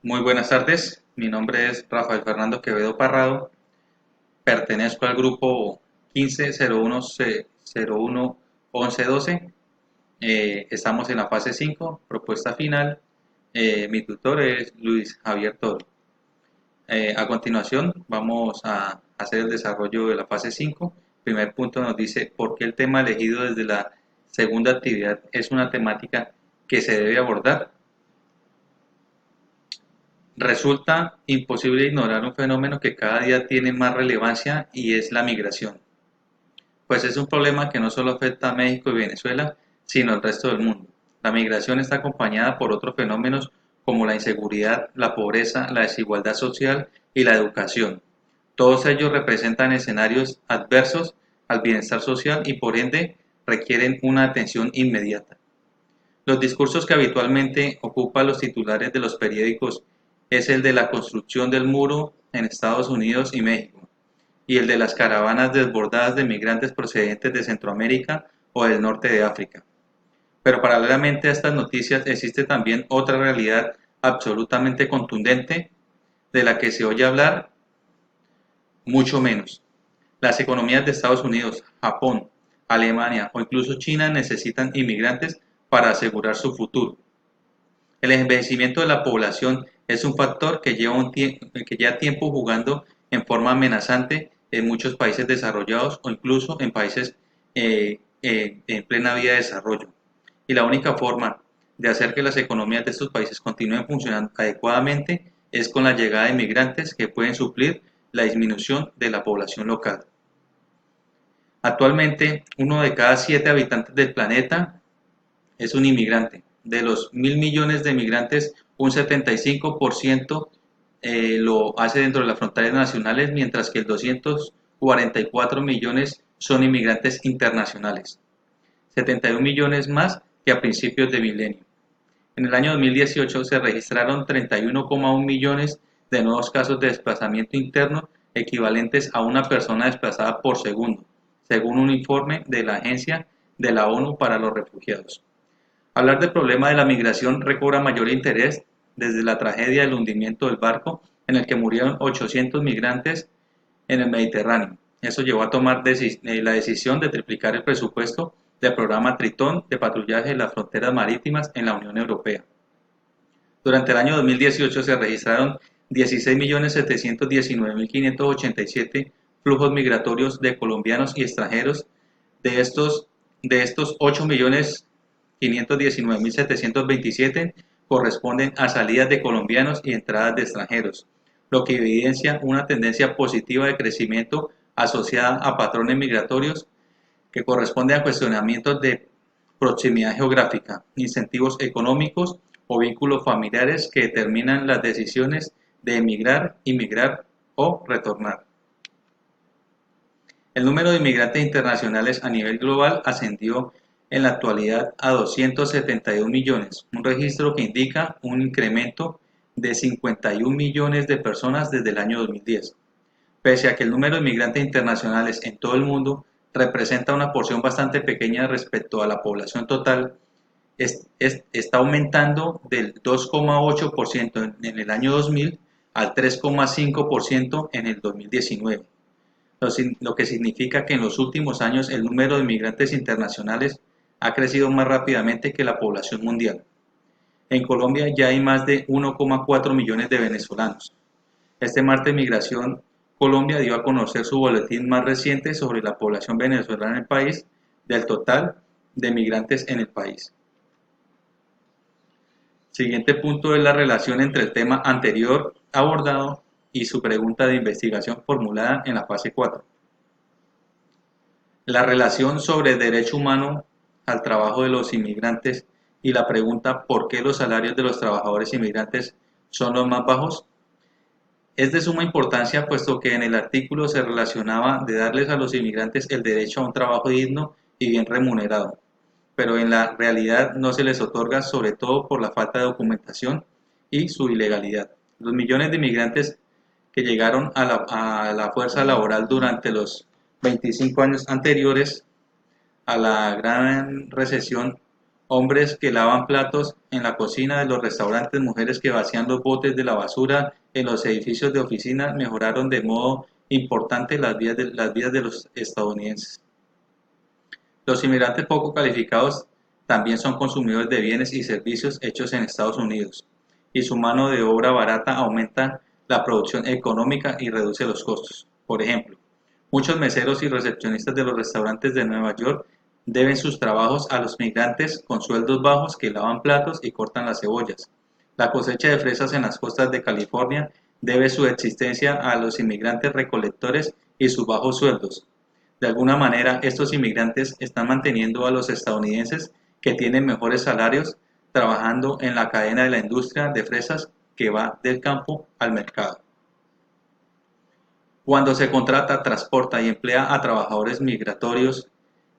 Muy buenas tardes, mi nombre es Rafael Fernando Quevedo Parrado, pertenezco al grupo 15011112. Estamos en la fase 5, propuesta final. Mi tutor es Luis Javier Toro. A continuación vamos a hacer el desarrollo de la fase 5. Primer punto nos dice por qué el tema elegido desde la segunda actividad es una temática que se debe abordar. Resulta imposible ignorar un fenómeno que cada día tiene más relevancia y es la migración, pues es un problema que no solo afecta a México y Venezuela, sino al resto del mundo. La migración está acompañada por otros fenómenos como la inseguridad, la pobreza, la desigualdad social y la educación. Todos ellos representan escenarios adversos al bienestar social y por ende requieren una atención inmediata. Los discursos que habitualmente ocupan los titulares de los periódicos es el de la construcción del muro en Estados Unidos y México, y el de las caravanas desbordadas de migrantes procedentes de Centroamérica o del norte de África. Pero paralelamente a estas noticias existe también otra realidad absolutamente contundente de la que se oye hablar mucho menos. Las economías de Estados Unidos, Japón, Alemania o incluso China necesitan inmigrantes para asegurar su futuro. El envejecimiento de la población es un factor que lleva tiempo jugando en forma amenazante en muchos países desarrollados o incluso en países en plena vía de desarrollo. Y la única forma de hacer que las economías de estos países continúen funcionando adecuadamente es con la llegada de inmigrantes que pueden suplir la disminución de la población local. Actualmente, uno de cada 7 habitantes del planeta es un inmigrante. De los 1.000 millones de migrantes, un 75% lo hace dentro de las fronteras nacionales, mientras que el 244 millones son inmigrantes internacionales, 71 millones más que a principios de milenio. En el año 2018 se registraron 31,1 millones de nuevos casos de desplazamiento interno, equivalentes a una persona desplazada por segundo, según un informe de la Agencia de la ONU para los Refugiados. Hablar del problema de la migración recobra mayor interés desde la tragedia del hundimiento del barco en el que murieron 800 migrantes en el Mediterráneo. Eso llevó a tomar la decisión de triplicar el presupuesto del programa Tritón de patrullaje de las fronteras marítimas en la Unión Europea. Durante el año 2018 se registraron 16.719.587 flujos migratorios de colombianos y extranjeros. De estos 8.519.727 corresponden a salidas de colombianos y entradas de extranjeros, lo que evidencia una tendencia positiva de crecimiento asociada a patrones migratorios que corresponde a cuestionamientos de proximidad geográfica, incentivos económicos o vínculos familiares que determinan las decisiones de emigrar, inmigrar o retornar. El número de inmigrantes internacionales a nivel global ascendió en la actualidad a 271 millones, un registro que indica un incremento de 51 millones de personas desde el año 2010. Pese a que el número de inmigrantes internacionales en todo el mundo representa una porción bastante pequeña respecto a la población total, está aumentando del 2,8% en el año 2000 al 3,5% en el 2019, lo que significa que en los últimos años el número de inmigrantes internacionales ha crecido más rápidamente que la población mundial. En Colombia ya hay más de 1,4 millones de venezolanos. Este martes Migración Colombia dio a conocer su boletín más reciente sobre la población venezolana en el país, del total de migrantes en el país. Siguiente punto es la relación entre el tema anterior abordado y su pregunta de investigación formulada en la fase 4. La relación sobre el derecho humano al trabajo de los inmigrantes y la pregunta ¿por qué los salarios de los trabajadores inmigrantes son los más bajos? Es de suma importancia puesto que en el artículo se relacionaba de darles a los inmigrantes el derecho a un trabajo digno y bien remunerado, pero en la realidad no se les otorga, sobre todo por la falta de documentación y su ilegalidad. Los millones de inmigrantes que llegaron a la fuerza laboral durante los 25 años anteriores a la gran recesión hombres que lavan platos en la cocina de los restaurantes, mujeres que vacían los botes de la basura en los edificios de oficinas, mejoraron de modo importante las vidas de los estadounidenses. Los inmigrantes poco calificados también son consumidores de bienes y servicios hechos en Estados Unidos, y su mano de obra barata aumenta la producción económica y reduce los costos. Por ejemplo, muchos meseros y recepcionistas de los restaurantes de Nueva York deben sus trabajos a los migrantes con sueldos bajos que lavan platos y cortan las cebollas. La cosecha de fresas en las costas de California debe su existencia a los inmigrantes recolectores y sus bajos sueldos. De alguna manera, estos inmigrantes están manteniendo a los estadounidenses que tienen mejores salarios trabajando en la cadena de la industria de fresas que va del campo al mercado. Cuando se contrata, transporta y emplea a trabajadores migratorios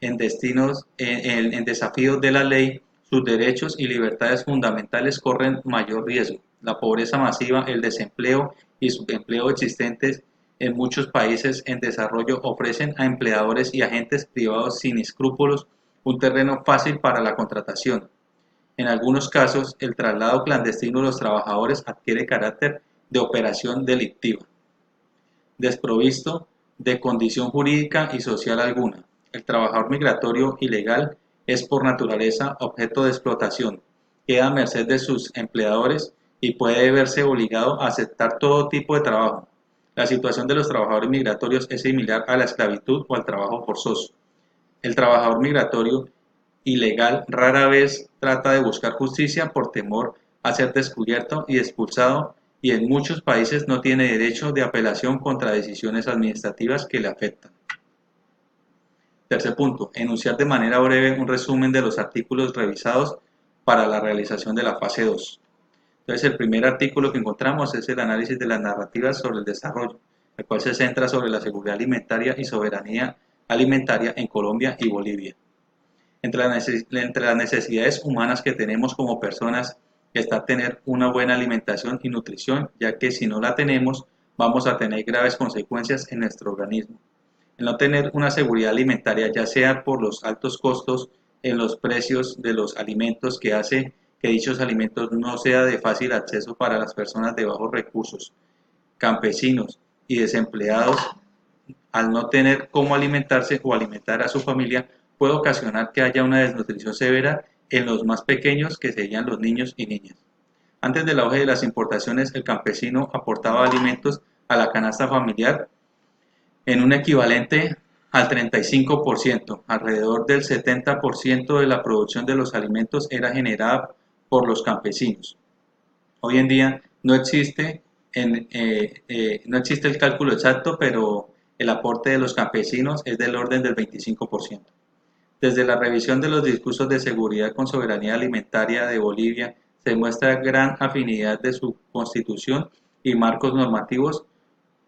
en desafíos de la ley, sus derechos y libertades fundamentales corren mayor riesgo. La pobreza masiva, el desempleo y subempleo existentes en muchos países en desarrollo ofrecen a empleadores y agentes privados sin escrúpulos un terreno fácil para la contratación. En algunos casos, el traslado clandestino de los trabajadores adquiere carácter de operación delictiva, desprovisto de condición jurídica y social alguna. El trabajador migratorio ilegal es por naturaleza objeto de explotación, queda a merced de sus empleadores y puede verse obligado a aceptar todo tipo de trabajo. La situación de los trabajadores migratorios es similar a la esclavitud o al trabajo forzoso. El trabajador migratorio ilegal rara vez trata de buscar justicia por temor a ser descubierto y expulsado, y en muchos países no tiene derecho de apelación contra decisiones administrativas que le afectan. Tercer punto, enunciar de manera breve un resumen de los artículos revisados para la realización de la fase 2. Entonces, el primer artículo que encontramos es el análisis de las narrativas sobre el desarrollo, el cual se centra sobre la seguridad alimentaria y soberanía alimentaria en Colombia y Bolivia. Entre las necesidades humanas que tenemos como personas está tener una buena alimentación y nutrición, ya que si no la tenemos, vamos a tener graves consecuencias en nuestro organismo. El no tener una seguridad alimentaria, ya sea por los altos costos en los precios de los alimentos, que hace que dichos alimentos no sea de fácil acceso para las personas de bajos recursos, campesinos y desempleados, al no tener cómo alimentarse o alimentar a su familia, puede ocasionar que haya una desnutrición severa en los más pequeños, que serían los niños y niñas. Antes del auge de las importaciones, el campesino aportaba alimentos a la canasta familiar en un equivalente al 35%. Alrededor del 70% de la producción de los alimentos era generada por los campesinos. Hoy en día no existe el cálculo exacto, pero el aporte de los campesinos es del orden del 25%. Desde la revisión de los discursos de seguridad con soberanía alimentaria de Bolivia, se muestra gran afinidad de su constitución y marcos normativos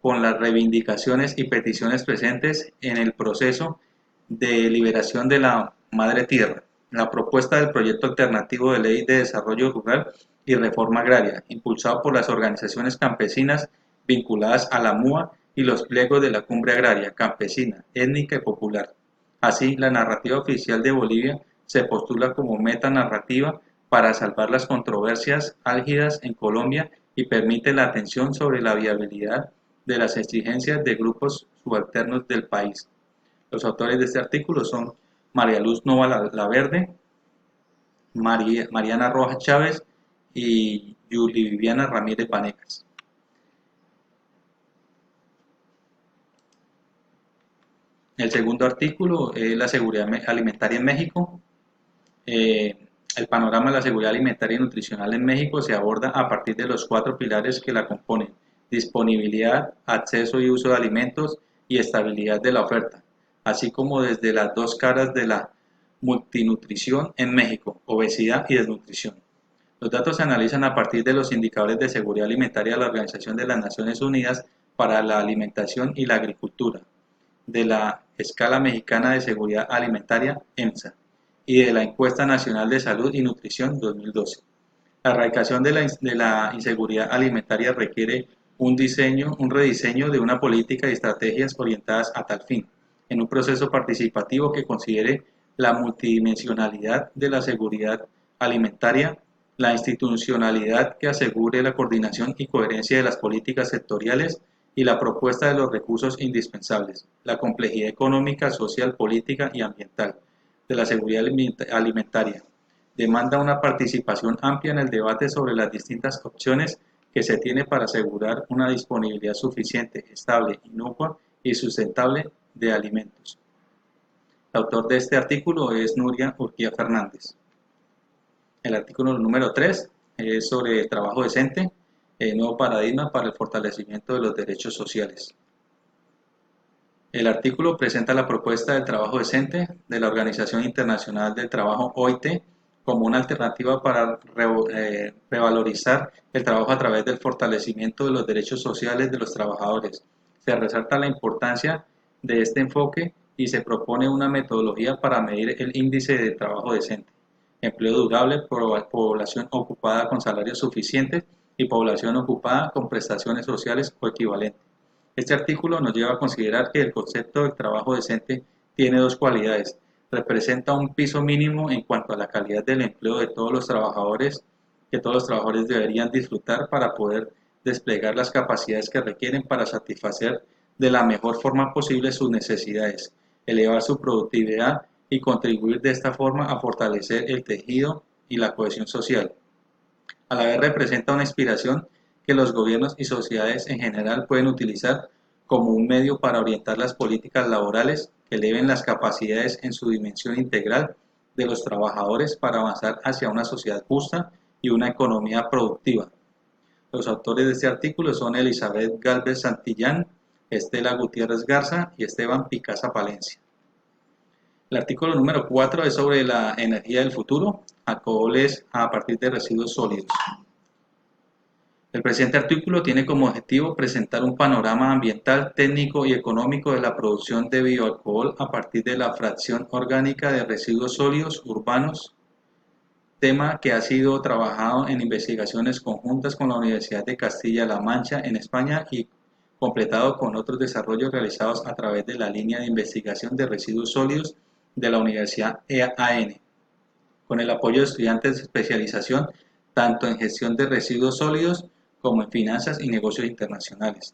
con las reivindicaciones y peticiones presentes en el proceso de liberación de la madre tierra. La propuesta del proyecto alternativo de ley de desarrollo rural y reforma agraria, impulsado por las organizaciones campesinas vinculadas a la MUA y los pliegos de la Cumbre Agraria, Campesina, Étnica y Popular. Así, la narrativa oficial de Bolivia se postula como meta narrativa para salvar las controversias álgidas en Colombia y permite la atención sobre la viabilidad de las exigencias de grupos subalternos del país. Los autores de este artículo son María Luz Nova Laverde, Mariana Rojas Chávez y Yuli Viviana Ramírez Vanegas. El segundo artículo es la seguridad alimentaria en México. El panorama de la seguridad alimentaria y nutricional en México se aborda a partir de los 4 pilares que la componen: disponibilidad, acceso y uso de alimentos y estabilidad de la oferta, así como desde las 2 caras de la multinutrición en México: obesidad y desnutrición. Los datos se analizan a partir de los indicadores de seguridad alimentaria de la Organización de las Naciones Unidas para la Alimentación y la Agricultura, de la Escala Mexicana de Seguridad Alimentaria, EMSA, y de la Encuesta Nacional de Salud y Nutrición 2012. La erradicación de la inseguridad alimentaria requiere un rediseño de una política y estrategias orientadas a tal fin, en un proceso participativo que considere la multidimensionalidad de la seguridad alimentaria, la institucionalidad que asegure la coordinación y coherencia de las políticas sectoriales y la propuesta de los recursos indispensables, la complejidad económica, social, política y ambiental de la seguridad alimentaria. Demanda una participación amplia en el debate sobre las distintas opciones que se tiene para asegurar una disponibilidad suficiente, estable, inocua y sustentable de alimentos. El autor de este artículo es Nuria Urquía Fernández. El artículo número 3 es sobre el trabajo decente, el nuevo paradigma para el fortalecimiento de los derechos sociales. El artículo presenta la propuesta del trabajo decente de la Organización Internacional del Trabajo OIT como una alternativa para revalorizar el trabajo a través del fortalecimiento de los derechos sociales de los trabajadores. Se resalta la importancia de este enfoque y se propone una metodología para medir el índice de trabajo decente, empleo durable, población ocupada con salarios suficientes y población ocupada con prestaciones sociales o equivalentes. Este artículo nos lleva a considerar que el concepto del trabajo decente tiene dos cualidades. Representa un piso mínimo en cuanto a la calidad del empleo de todos los trabajadores, que todos los trabajadores deberían disfrutar para poder desplegar las capacidades que requieren para satisfacer de la mejor forma posible sus necesidades, elevar su productividad y contribuir de esta forma a fortalecer el tejido y la cohesión social. A la vez representa una inspiración que los gobiernos y sociedades en general pueden utilizar como un medio para orientar las políticas laborales que eleven las capacidades en su dimensión integral de los trabajadores para avanzar hacia una sociedad justa y una economía productiva. Los autores de este artículo son Elizabeth Gálvez Santillán, Estela Gutiérrez Garza y Esteban Picasa Palencia. El artículo número 4 es sobre la energía del futuro, alcoholes a partir de residuos sólidos. El presente artículo tiene como objetivo presentar un panorama ambiental, técnico y económico de la producción de bioalcohol a partir de la fracción orgánica de residuos sólidos urbanos, tema que ha sido trabajado en investigaciones conjuntas con la Universidad de Castilla-La Mancha en España y completado con otros desarrollos realizados a través de la línea de investigación de residuos sólidos de la Universidad EAN, con el apoyo de estudiantes de especialización tanto en gestión de residuos sólidos como en finanzas y negocios internacionales.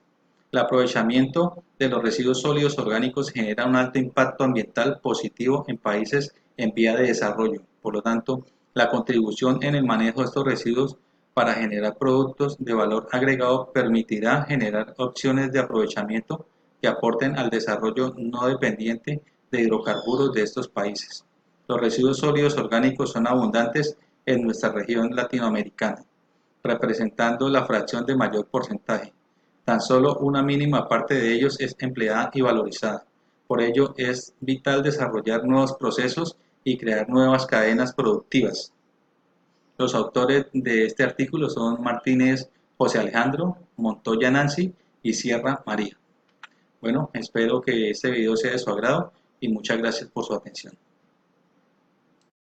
El aprovechamiento de los residuos sólidos orgánicos genera un alto impacto ambiental positivo en países en vía de desarrollo. Por lo tanto, la contribución en el manejo de estos residuos para generar productos de valor agregado permitirá generar opciones de aprovechamiento que aporten al desarrollo no dependiente de hidrocarburos de estos países. Los residuos sólidos orgánicos son abundantes en nuestra región latinoamericana, representando la fracción de mayor porcentaje. Tan solo una mínima parte de ellos es empleada y valorizada. Por ello es vital desarrollar nuevos procesos y crear nuevas cadenas productivas. Los autores de este artículo son Martínez José Alejandro, Montoya Nancy y Sierra María. Bueno, espero que este video sea de su agrado y muchas gracias por su atención.